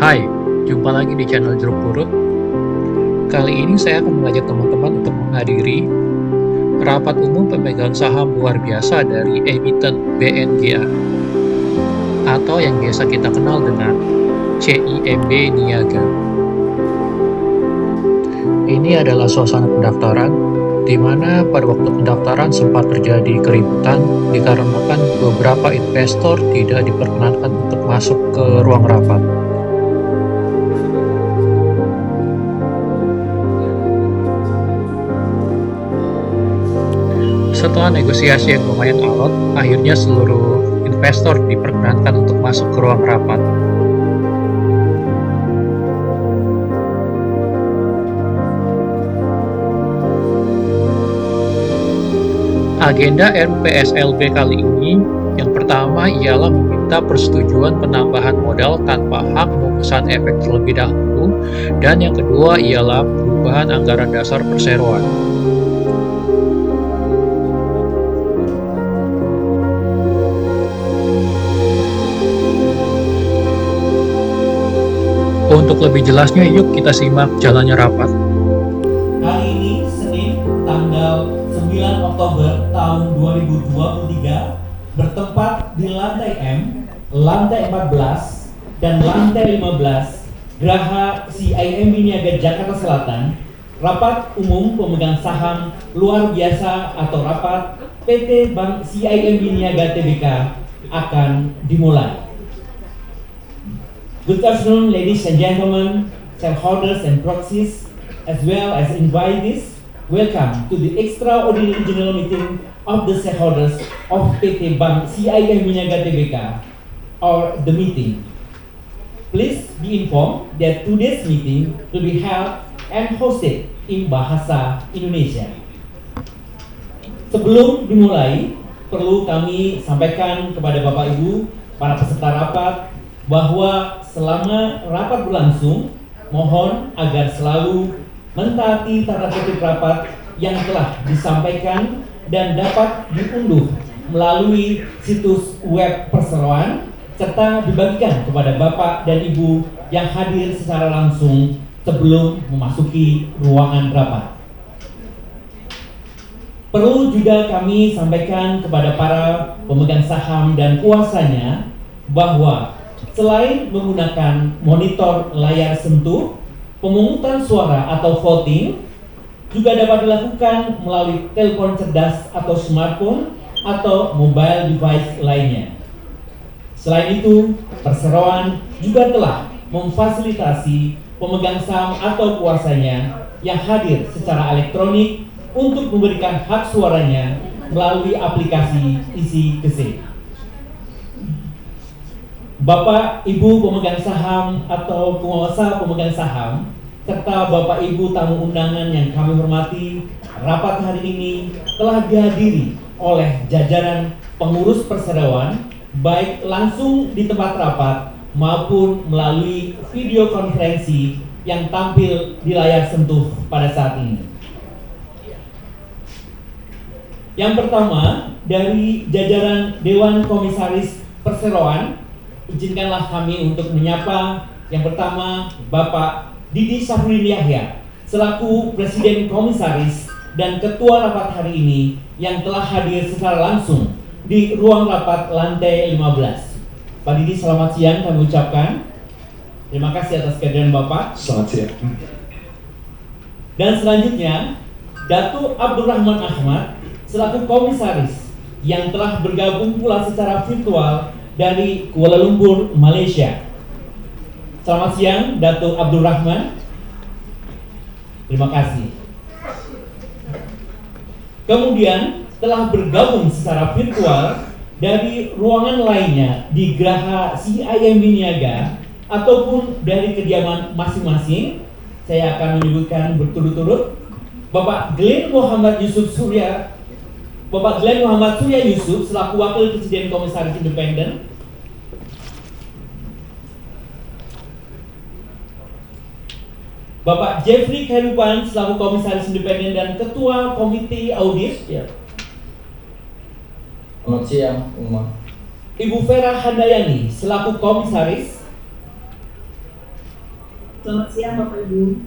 Hai, jumpa lagi di channel Jeruk Purut. Kali ini saya akan mengajak teman-teman untuk menghadiri rapat umum pemegang saham luar biasa dari emiten BNGA atau yang biasa kita kenal dengan CIMB Niaga. Ini adalah suasana pendaftaran, di mana pada waktu pendaftaran sempat terjadi keributan dikarenakan beberapa investor tidak diperkenankan untuk masuk ke ruang rapat. Setelah negosiasi yang lumayan alot, akhirnya seluruh investor diperkenankan untuk masuk ke ruang rapat. Agenda RPSLB kali ini, yang pertama ialah meminta persetujuan penambahan modal tanpa hak memesan efek terlebih dahulu, dan yang kedua ialah perubahan anggaran dasar perseroan. Untuk lebih jelasnya, yuk kita simak jalannya rapat. Hari ini, Senin, tanggal 9 Oktober tahun 2023, bertempat di lantai M, lantai 14, dan lantai 15, Geraha CIMB Niaga Jakarta Selatan, rapat umum pemegang saham luar biasa atau rapat PT Bank CIMB Niaga Tbk akan dimulai. Good afternoon, ladies and gentlemen, shareholders and proxies, as well as invitees. Welcome to the extraordinary general meeting of the shareholders of PT Bank CIMB Niaga Tbk, or the meeting. Please be informed that today's meeting will be held and hosted in Bahasa Indonesia. Sebelum dimulai, perlu kami sampaikan kepada Bapak Ibu, para peserta rapat, bahwa selama rapat berlangsung, mohon agar selalu mentaati tata tertib rapat yang telah disampaikan dan dapat diunduh melalui situs web perseroan serta dibagikan kepada Bapak dan Ibu yang hadir secara langsung sebelum memasuki ruangan rapat. Perlu juga kami sampaikan kepada para pemegang saham dan kuasanya bahwa selain menggunakan monitor layar sentuh, pemungutan suara atau voting juga dapat dilakukan melalui telepon cerdas atau smartphone atau mobile device lainnya. Selain itu, perseroan juga telah memfasilitasi pemegang saham atau kuasanya yang hadir secara elektronik untuk memberikan hak suaranya melalui aplikasi EasyKC. Bapak, Ibu pemegang saham atau penguasa pemegang saham, serta Bapak Ibu tamu undangan yang kami hormati, rapat hari ini telah dihadiri oleh jajaran pengurus perseroan, baik langsung di tempat rapat maupun melalui video konferensi yang tampil di layar sentuh pada saat ini. Yang pertama, dari jajaran Dewan Komisaris Perseroan, izinkanlah kami untuk menyapa yang pertama Bapak Didi Syafruddin Yahya selaku Presiden Komisaris dan Ketua Rapat hari ini yang telah hadir secara langsung di ruang rapat lantai 15. Pak Didi, selamat siang kami ucapkan. Terima kasih atas kehadiran Bapak. Selamat siang. Dan selanjutnya Datuk Abdurrahman Ahmad selaku Komisaris yang telah bergabung pula secara virtual dari Kuala Lumpur, Malaysia. Selamat siang, Datuk Abdul Rahman. Terima kasih. Kemudian telah bergabung secara virtual dari ruangan lainnya di Geraha CIMB Niaga ataupun dari kediaman masing-masing. Saya akan menyebutkan berturut-turut. Bapak Glenn Muhammad Surya Yusuf selaku Wakil Presiden Komisaris Independen. Bapak Jeffrey Khairupan selaku Komisaris Independen dan Ketua Komite Audit. Ya. Selamat siang, Umar. Ibu Vera Handayani selaku Komisaris. Selamat siang Bapak Ibu.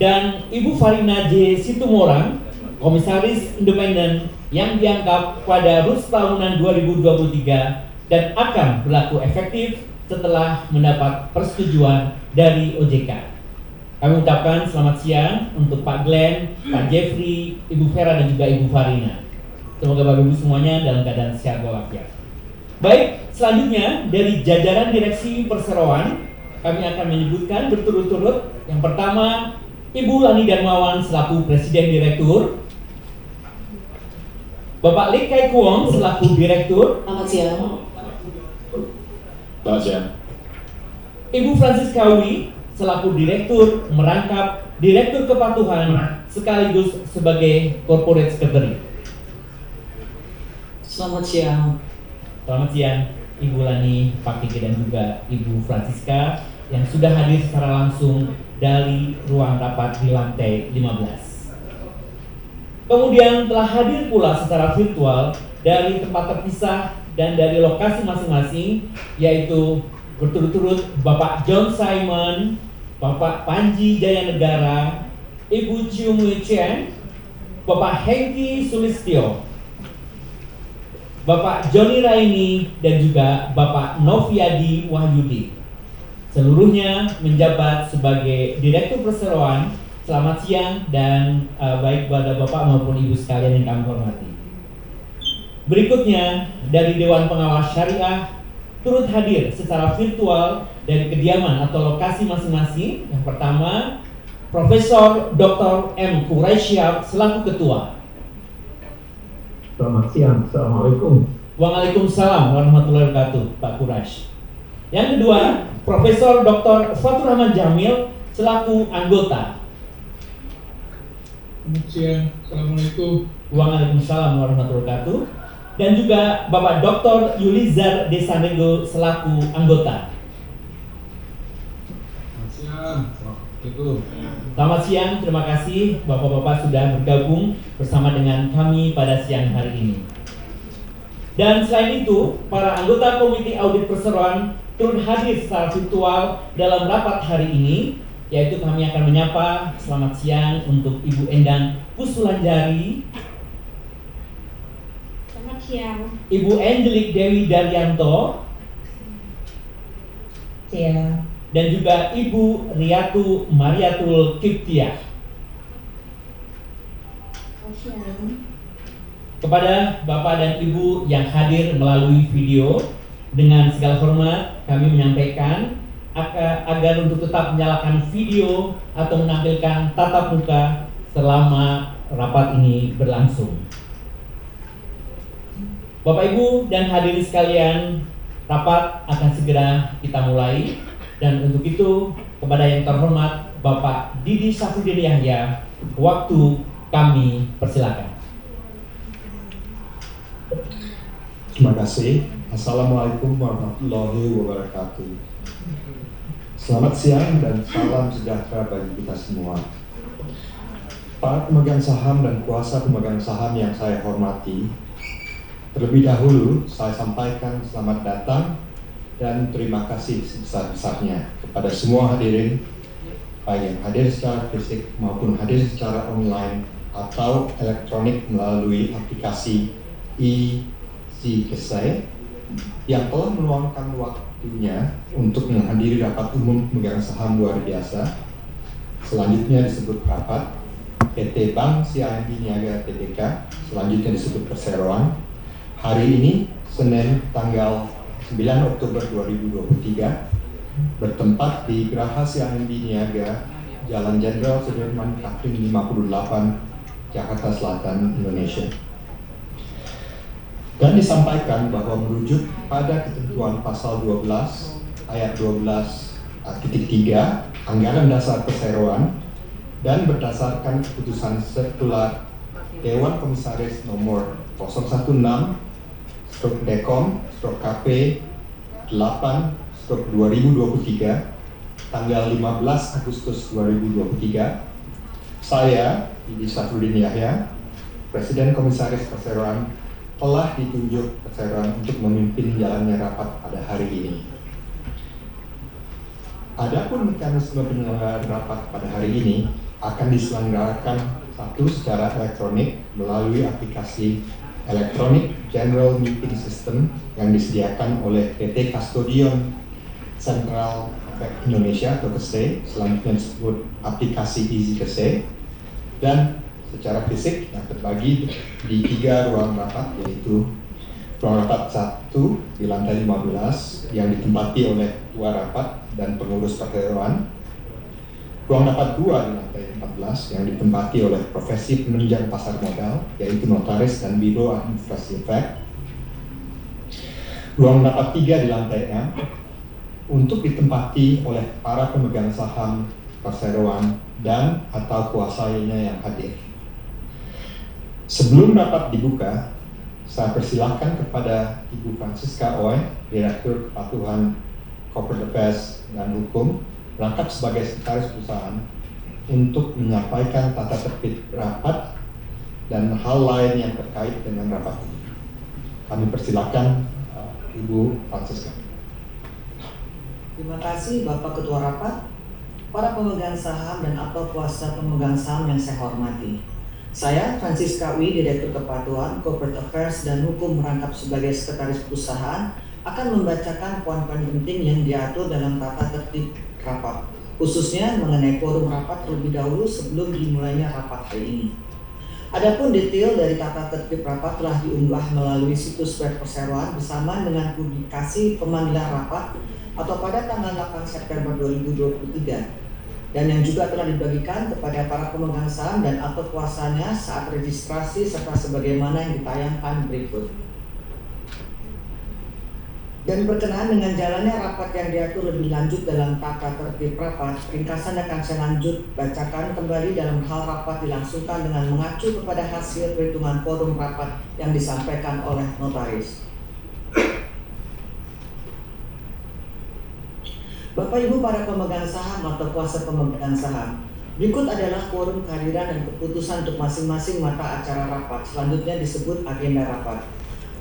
Dan Ibu Farina J. Situmorang, Komisaris Independen yang dianggap pada RUS tahunan 2023 dan akan berlaku efektif setelah mendapat persetujuan dari OJK. Kami ucapkan selamat siang untuk Pak Glenn, Pak Jeffrey, Ibu Vera dan juga Ibu Farina. Semoga Bapak Ibu semuanya dalam keadaan sehat walafiat. Baik, selanjutnya dari jajaran Direksi Perseroan kami akan menyebutkan berturut-turut. Yang pertama, Ibu Lani Darmawan selaku Presiden Direktur, Bapak Lee Kai Kuong selaku Direktur, Selamat siang. Selamat siang. Ibu Francisca Wi selaku Direktur merangkap Direktur Kepatuhan sekaligus sebagai Corporate Secretary. Selamat siang. Selamat siang Ibu Lani, Pak Kiki dan juga Ibu Francisca yang sudah hadir secara langsung dari ruang rapat di lantai 15. Kemudian telah hadir pula secara virtual dari tempat terpisah dan dari lokasi masing-masing, yaitu berturut-turut Bapak John Simon, Bapak Panji Jayanegara, Ibu Chiu Mui Chen, Bapak Hengki Sulistyo, Bapak Joni Raini dan juga Bapak Noviadi Wahyudi. Seluruhnya menjabat sebagai Direktur Perseroan. Selamat siang dan baik pada Bapak maupun Ibu sekalian yang kami hormati. Berikutnya dari Dewan Pengawas Syariah turut hadir secara virtual dari kediaman atau lokasi masing-masing. Yang pertama, Profesor Dr. M. Quraisyab selaku Ketua. Selamat siang. Assalamualaikum. Waalaikumsalam warahmatullahi wabarakatuh, Pak Quraish. Yang kedua, Profesor Dr. Fatur Rahman Jamil selaku anggota. Selamat siang. Assalamualaikum. Waalaikumsalam warahmatullahi wabarakatuh. Dan juga Bapak Dr. Yulizar Desanego selaku anggota. Selamat siang. Assalamualaikum. Selamat siang, terima kasih Bapak-Bapak sudah bergabung bersama dengan kami pada siang hari ini. Dan selain itu, para anggota Komite Audit Perseroan turut hadir secara virtual dalam rapat hari ini, yaitu kami akan menyapa selamat siang untuk Ibu Endang Pusulanjari, Selamat siang. Ibu Angelik Dewi Daryanto, Siang. dan juga Ibu Riatu Mariatul Kiptiah. Selamat siang. Kepada Bapak dan Ibu yang hadir melalui video, dengan segala hormat kami menyampaikan agar untuk tetap menyalakan video atau menampilkan tatap muka selama rapat ini berlangsung. Bapak Ibu dan hadirin sekalian, rapat akan segera kita mulai. Dan untuk itu, kepada yang terhormat Bapak Didi Safrudin Yahya, waktu kami persilakan. Terima kasih. Assalamualaikum warahmatullahi wabarakatuh. Selamat siang dan salam sejahtera bagi kita semua. Para pemegang saham dan kuasa pemegang saham yang saya hormati, terlebih dahulu saya sampaikan selamat datang dan terima kasih sebesar-besarnya kepada semua hadirin, baik yang hadir secara fisik maupun hadir secara online atau elektronik melalui aplikasi e-Kesai yang telah meluangkan waktunya untuk menghadiri rapat umum pemegang saham luar biasa. Selanjutnya disebut rapat PT Bank CIMB Niaga Tbk, selanjutnya disebut Perseroan. Hari ini, Senin tanggal 9 Oktober 2023, bertempat di Geraha CIMB Niaga, Jalan Jenderal Sudirman Tamrin 58, Jakarta Selatan, Indonesia. Dan disampaikan bahwa merujuk pada ketentuan pasal 12 ayat 12(3) Anggaran Dasar Perseroan dan berdasarkan keputusan sirkular Dewan Komisaris nomor 016/Dekom/KP 8/2023 tanggal 15 Agustus 2023, saya Didi Safrudin Yahya, Presiden Komisaris Perseroan, telah ditunjuk Perseroan untuk memimpin jalannya rapat pada hari ini. Adapun mekanisme penyelenggaraan rapat pada hari ini akan diselenggarakan satu secara elektronik melalui aplikasi Electronic General Meeting System yang disediakan oleh PT Custodian Central Indonesia atau KSE, selanjutnya disebut aplikasi Easy KSE, dan secara fisik yang terbagi di 3 ruang rapat, yaitu ruang rapat 1 di lantai 15 yang ditempati oleh 2 rapat dan pengurus perseroan, ruang rapat 2 di lantai 14 yang ditempati oleh profesi penunjang pasar modal, yaitu notaris dan biro administrasi efek, ruang rapat 3 di lantai M untuk ditempati oleh para pemegang saham perseroan dan atau kuasanya yang hadir. Sebelum rapat dibuka, saya persilahkan kepada Ibu Francisca Oy, Direktur Kepatuhan Corporate Affairs dan Hukum, merangkap sebagai sekretaris perusahaan untuk menyampaikan tata tertib rapat dan hal lain yang terkait dengan rapat ini. Kami persilahkan Ibu Francisca. Terima kasih Bapak Ketua Rapat, para pemegang saham dan atau kuasa pemegang saham yang saya hormati. Saya, Francisca Wi, Direktur Kepatuhan, Corporate Affairs dan Hukum merangkap sebagai sekretaris perusahaan, akan membacakan poin-poin penting yang diatur dalam tata tertib rapat, khususnya mengenai forum rapat terlebih dahulu sebelum dimulainya rapat hari ini. Adapun detail dari tata tertib rapat telah diunggah melalui situs web perseroan bersama dengan publikasi pemanggilan rapat atau pada tanggal 8 September 2023. Dan yang juga telah dibagikan kepada para pemegang saham dan atau kuasanya saat registrasi serta sebagaimana yang ditayangkan berikut. Dan berkenaan dengan jalannya rapat yang diatur lebih lanjut dalam tata tertib rapat, ringkasan akan saya lanjut bacakan kembali dalam hal rapat dilangsungkan dengan mengacu kepada hasil perhitungan forum rapat yang disampaikan oleh notaris. Bapak Ibu para pemegang saham atau kuasa pemegang saham, berikut adalah quorum kehadiran dan keputusan untuk masing-masing mata acara rapat. Selanjutnya disebut agenda rapat.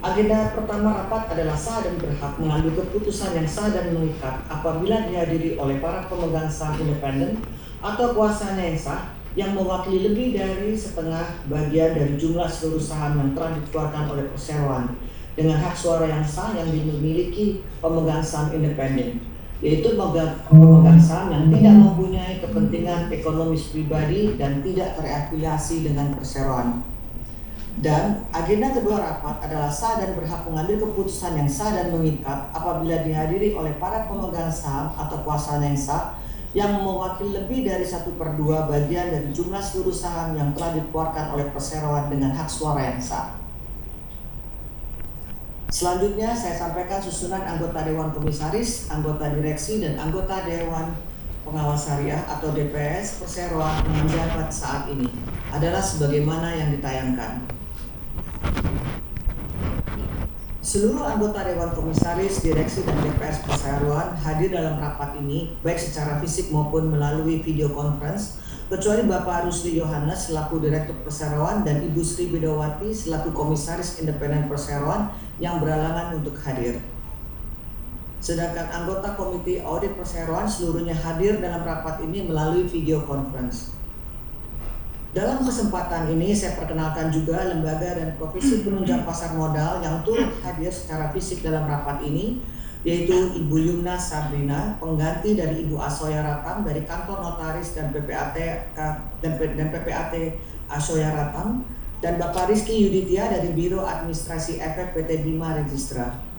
Agenda pertama rapat adalah sah dan berhak mengambil keputusan yang sah dan mengikat apabila dihadiri oleh para pemegang saham independen atau kuasanya yang sah yang mewakili lebih dari setengah bagian dari jumlah seluruh saham yang telah dikeluarkan oleh perseroan dengan hak suara yang sah yang dimiliki pemegang saham independen, yaitu pemegang saham yang tidak mempunyai kepentingan ekonomis pribadi dan tidak terafiliasi dengan perseroan. Dan agenda kedua rapat adalah sah dan berhak mengambil keputusan yang sah dan mengikat apabila dihadiri oleh para pemegang saham atau kuasanya yang sah yang mewakili lebih dari 1/2 bagian dari jumlah seluruh saham yang telah dikeluarkan oleh perseroan dengan hak suara yang sah. Selanjutnya saya sampaikan susunan anggota Dewan Komisaris, anggota direksi, dan anggota Dewan Pengawas Syariah atau DPS perseroan yang menjabat saat ini adalah sebagaimana yang ditayangkan. Seluruh anggota Dewan Komisaris, Direksi, dan DPS perseroan hadir dalam rapat ini baik secara fisik maupun melalui video conference, kecuali Bapak Rusli Yohanes selaku Direktur Perseroan dan Ibu Sri Bidawati selaku Komisaris Independen Perseroan yang berhalangan untuk hadir. Sedangkan anggota Komite Audit Perseroan seluruhnya hadir dalam rapat ini melalui video conference. Dalam kesempatan ini saya perkenalkan juga lembaga dan profesi penunjang pasar modal yang turut hadir secara fisik dalam rapat ini, yaitu Ibu Yumna Sabrina, pengganti dari Ibu Asoya Ratam dari kantor notaris dan PPAT Asoya Ratam, dan Bapak Rizky Yuditya dari Biro Administrasi Efek PT Bima Registra.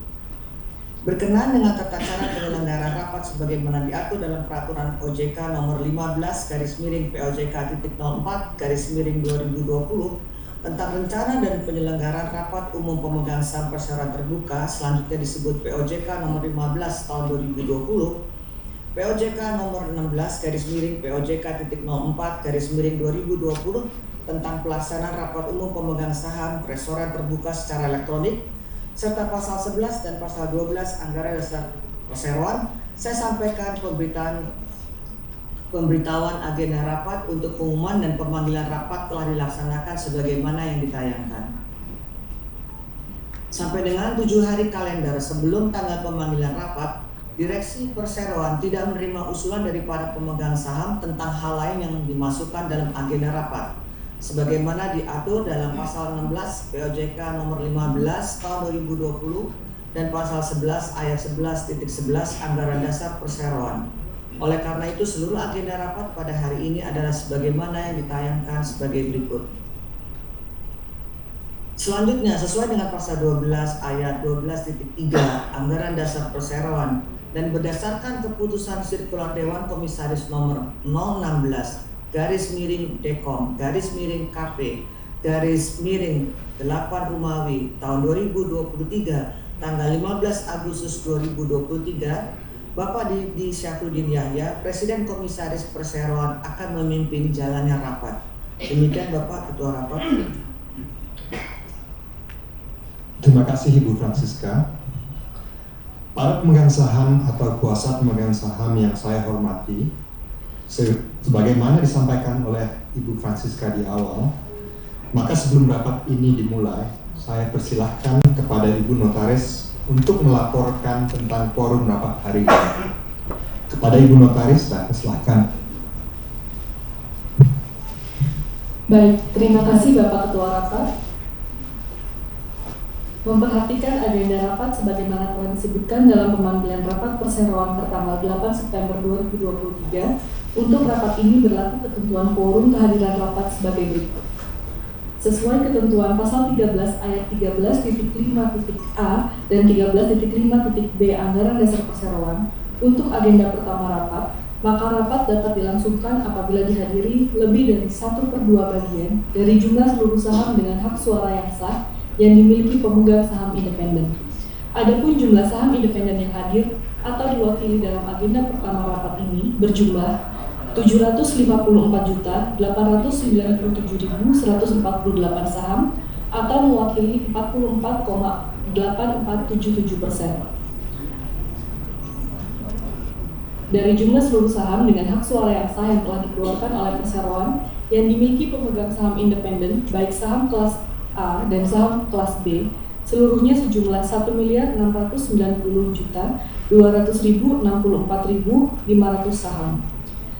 Berkenaan dengan tata cara penyelenggaraan rapat sebagaimana diatur dalam Peraturan OJK Nomor 15/POJK.4/2020 tentang rencana dan penyelenggaraan rapat umum pemegang saham perseroan terbuka, selanjutnya disebut POJK Nomor 15 Tahun 2020, POJK Nomor 16/POJK.04/2020 tentang pelaksanaan rapat umum pemegang saham perseroan terbuka secara elektronik, serta pasal 11 dan pasal 12 Anggaran Dasar Perseroan, saya sampaikan pemberitahuan agenda rapat untuk pengumuman dan pemanggilan rapat telah dilaksanakan sebagaimana yang ditayangkan. Sampai dengan 7 hari kalender sebelum tanggal pemanggilan rapat, Direksi Perseroan tidak menerima usulan dari para pemegang saham tentang hal lain yang dimasukkan dalam agenda rapat, sebagaimana diatur dalam pasal 16 POJK nomor 15 tahun 2020 dan pasal 11 ayat 11.11 Anggaran Dasar Perseroan. Oleh karena itu, seluruh agenda rapat pada hari ini adalah sebagaimana yang ditayangkan sebagai berikut. Selanjutnya, sesuai dengan pasal 12 ayat 12.3 Anggaran Dasar Perseroan dan berdasarkan keputusan sirkular Dewan Komisaris nomor 016 /Dekom /KP /8 Romawi tahun 2023 tanggal 15 Agustus 2023, Bapak Didi Syafruddin Yahya, Presiden Komisaris Perseroan, akan memimpin jalannya rapat. Demikian Bapak Ketua Rapat. Terima kasih Ibu Francisca. Para pemegang saham atau kuasa pemegang saham yang saya hormati, sebagaimana disampaikan oleh Ibu Francisca di awal, maka sebelum rapat ini dimulai, saya persilahkan kepada Ibu Notaris untuk melaporkan tentang quorum rapat hari ini. Kepada Ibu Notaris, saya persilahkan. Baik, terima kasih Bapak Ketua Rapat. Memperhatikan agenda rapat sebagaimana telah disebutkan dalam pemanggilan rapat Perseroan pertanggal 8 September 2023, untuk rapat ini berlaku ketentuan quorum kehadiran rapat sebagai berikut. Sesuai ketentuan pasal 13 ayat 13.5.a dan 13.5.b Anggaran Dasar Perseroan, untuk agenda pertama rapat, maka rapat dapat dilangsungkan apabila dihadiri lebih dari 1/2 bagian dari jumlah seluruh saham dengan hak suara yang sah yang dimiliki pemegang saham independen. Adapun jumlah saham independen yang hadir atau diwakili dalam agenda pertama rapat ini berjumlah 754.897.148 saham atau mewakili 44,8477%. Dari jumlah seluruh saham dengan hak suara yang sah yang telah dikeluarkan oleh Perseroan yang dimiliki pemegang saham independen, baik saham kelas A dan saham kelas B, seluruhnya sejumlah 1.690.200.064.500 saham.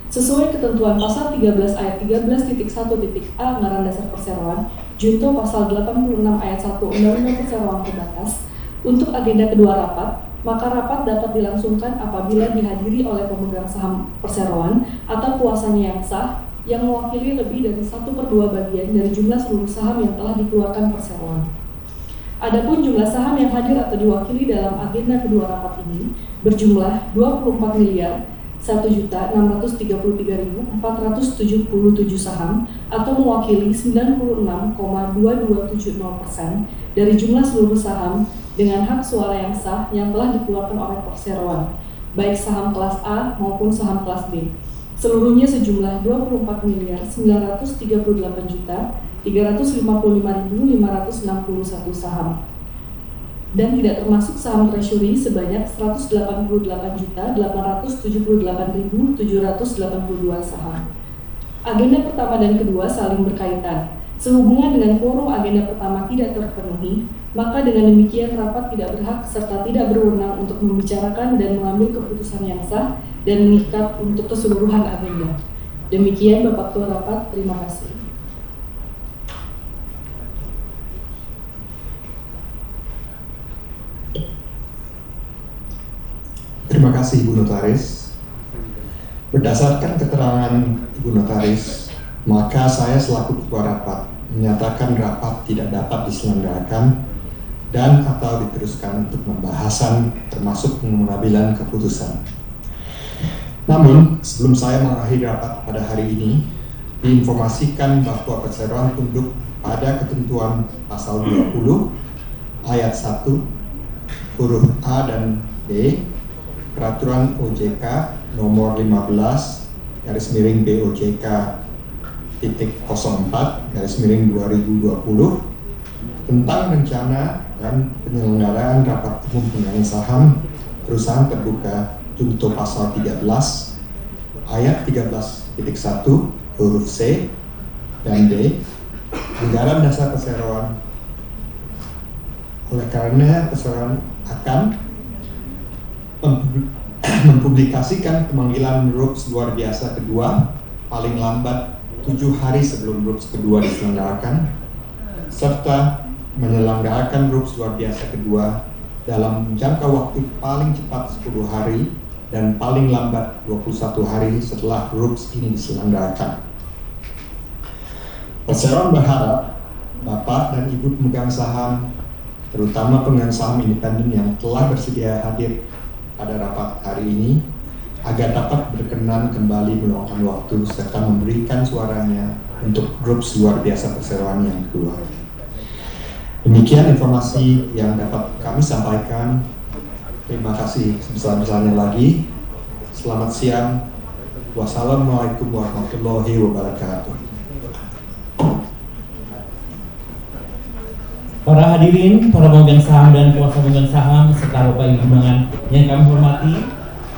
Sesuai ketentuan pasal 13 ayat 13.1.a Anggaran Dasar Perseroan, junto pasal 86 ayat 1 Undang-Undang Perseroan terbatas, untuk agenda kedua rapat, maka rapat dapat dilangsungkan apabila dihadiri oleh pemegang saham Perseroan atau kuasanya yang sah yang mewakili lebih dari 1/2 bagian dari jumlah seluruh saham yang telah dikeluarkan Perseroan. Adapun jumlah saham yang hadir atau diwakili dalam agenda kedua rapat ini berjumlah 24.163.477 saham atau mewakili 96,2270% dari jumlah seluruh saham dengan hak suara yang sah yang telah dikeluarkan oleh Perseroan, baik saham kelas A maupun saham kelas B. Seluruhnya sejumlah 24.938.355.561 saham. Dan tidak termasuk saham treasury sebanyak 188.878.782 saham. Agenda pertama dan kedua saling berkaitan. Sehubungan dengan quorum agenda pertama tidak terpenuhi, maka dengan demikian rapat tidak berhak serta tidak berwenang untuk membicarakan dan mengambil keputusan yang sah dan mengikat untuk keseluruhan agenda. Demikian Bapak Ketua Rapat, terima kasih. Terima kasih Ibu Notaris. Berdasarkan keterangan Ibu Notaris, maka saya selaku Ketua Rapat menyatakan rapat tidak dapat diselenggarakan dan atau diteruskan untuk pembahasan termasuk pengambilan keputusan. Namun, sebelum saya mengakhiri rapat pada hari ini, diinformasikan bahwa Perseroan tunduk pada ketentuan pasal 20 ayat 1 huruf A dan B Peraturan OJK nomor 15/BOJK.04/2020 tentang rencana dan penyelenggaraan rapat umum pemegang saham perusahaan terbuka junto pasal 13 ayat 13.1 huruf C dan D Anggaran Dasar Perseroan. Oleh karena Perseroan akan mempublikasikan pemanggilan RUPS luar biasa kedua paling lambat 7 hari sebelum RUPS kedua diselenggarakan, serta menyelenggarakan RUPS luar biasa kedua dalam jangka waktu paling cepat 10 hari dan paling lambat 21 hari setelah RUPS ini diselenggarakan. Perseroan berharap Bapak dan Ibu pemegang saham, terutama pemegang saham independen yang telah bersedia hadir pada rapat hari ini, agar dapat berkenan kembali meluangkan waktu serta memberikan suaranya untuk RUPS luar biasa perseroan yang kedua. Demikian informasi yang dapat kami sampaikan. Terima kasih sebesar-besarnya lagi. Selamat siang. Wassalamualaikum warahmatullahi wabarakatuh. Para hadirin, para pemegang saham dan kuasa pemegang saham, serta Bapak Ibu undangan yang kami hormati,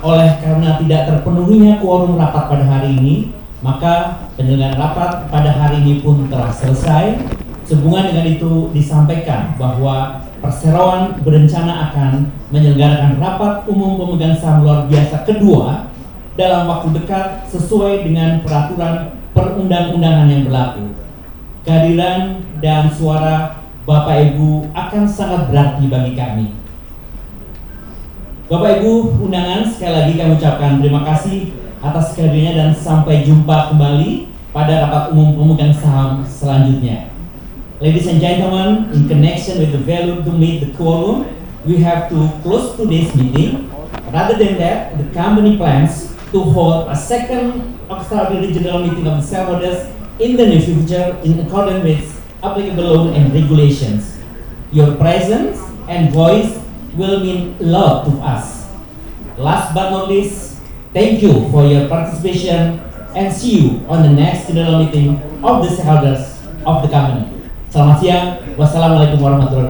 oleh karena tidak terpenuhinya quorum rapat pada hari ini, maka penyelenggaraan rapat pada hari ini pun telah selesai. Sehubungan dengan itu disampaikan bahwa perseroan berencana akan menyelenggarakan rapat umum pemegang saham luar biasa kedua dalam waktu dekat sesuai dengan peraturan perundang-undangan yang berlaku. Kehadiran dan suara Bapak Ibu akan sangat berarti bagi kami. Bapak Ibu undangan, sekali lagi kami ucapkan terima kasih atas kehadirannya dan sampai jumpa kembali pada rapat umum pemegang saham selanjutnya. Ladies and gentlemen, in connection with the failure to meet the quorum, we have to close today's meeting. Rather than that, the company plans to hold a second extraordinary general meeting of the shareholders in the near future in accordance with applicable law and regulations. Your presence and voice will mean a lot to us. Last but not least, thank you for your participation and see you on the next general meeting of the shareholders of the company. Selamat siang. Wassalamualaikum warahmatullahi wabarakatuh.